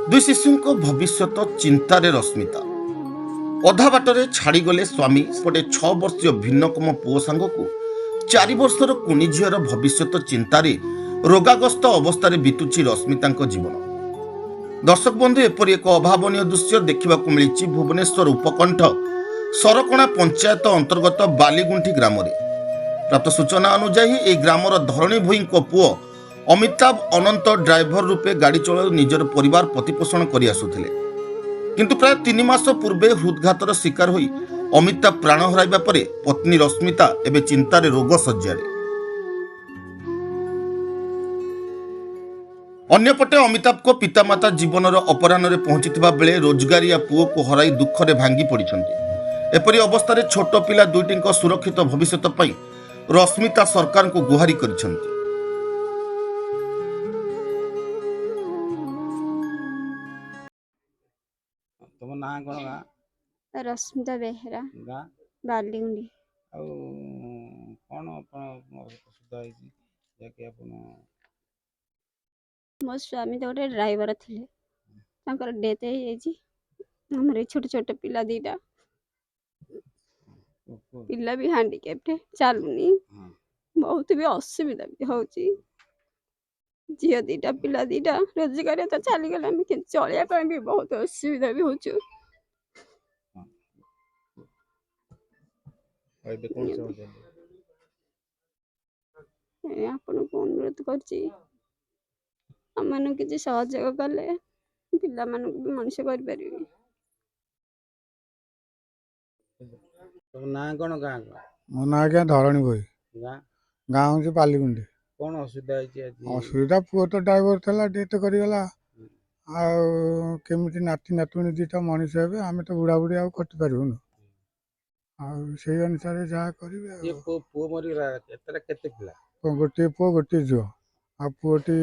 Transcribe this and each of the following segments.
दुई शिशु भविष्यत चिंतार रश्मिता अधा बाटर छाड़गले स्वामी पटे 6 वर्षीय भिन्नकम पुओ सांग को 4 वर्षर कुनी झीर भविष्यत चिंतार रोगाग्रस्त अवस्था बीतुची रश्मिता जीवन। दर्शक बंधु एपरी एक अभावन दृश्य देखा मिली भुवनेश्वर उपकंठ सरकणा पंचायत अंतर्गत बालीगुंठी ग्राम में। प्राप्त सूचना अनुजाई यह ग्रामर धरणी भोई पुओ अमिताभ अनंत ड्राइवर रूपे गाड़ी चलाई निजर परिवार प्रतिपोषण कर आसुथिले, किंतु प्राय 3 मास पूर्वे हृदघातर शिकार होई अमिताभ प्राण हराइबा परे पत्नी रश्मिता एवं चिंतार रोग सज्जारे। अन्यपटे अमिताभ को पितामाता जीवनर अपराह्न पहुंचीथिबा बेले रोजगारिया पुओ को हराई दुखरे भांगी पड़िछन्ति। एपरि अवस्था छोट पिला दुईटी सुरक्षित भविष्यत पई रश्मिता सरकार को गुहारी करिछन्ति। तुम ना कौन गाँ रश्मिता बेहेरा गाँ बालीगुंडी आउ कौन असुविधा होती अपन मो स्वामी तो गोटे ड्राइवर थिले डेथ हो छोट छोट पिला दीटा पिला भी हैंडीकैप्ड चलुनी बहुत भी असुविधा भी होची। झील दीटा पिला दीटा रोजगार तो चली गला चलिया भी बहुत असुविधा भी होचु। आपण को अनुरोध करची आम किसी सहयोग कले पिला मानक भी मनुष्य कर परिबे। तुम ना कौन गाँ मो ना क्या धरणी भई गाँ गाँ हूँ बालीगुंडी। कौन असुविधा असुविधा पुओ तो ड्राइवर था डेथ करगला आमि नाती नातुणी दीटा मनीष हे आम तो बुढ़ा बुढ़ी आउ खटी पारूनु से अनुसार जहाँ करेंगे। पुओ मरीगला केते पिला गोटे पुओ गोटे झील आ पुओटी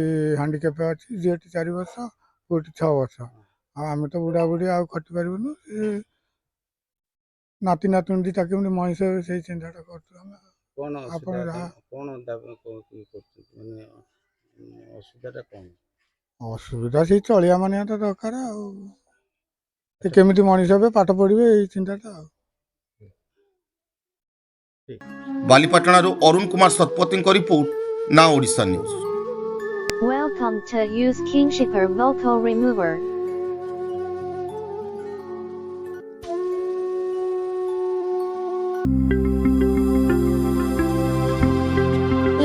हैंडीकैप अच्छी झीलटी 4 वर्ष पुओटी 6 वर्ष आम तो बुढ़ा बुढ़ी आउ खटी पारूनु नाती नातुणी दीटा केमती मनीष हे से चिंताटा कर कौन कौन असुविधा कौन असुविधा से चलिया मानिया तो दरकार केमिति मनीष हे पाठ पढ़े यही चिंताटा। बालीपाटणारू अरुण कुमार सतपति रिपोर्ट ना Odisha news. Welcome to use Kingshipper Vocal Remover.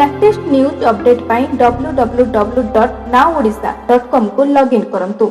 Latest news update pi www.nowodisha.com को लॉगिन करंतु।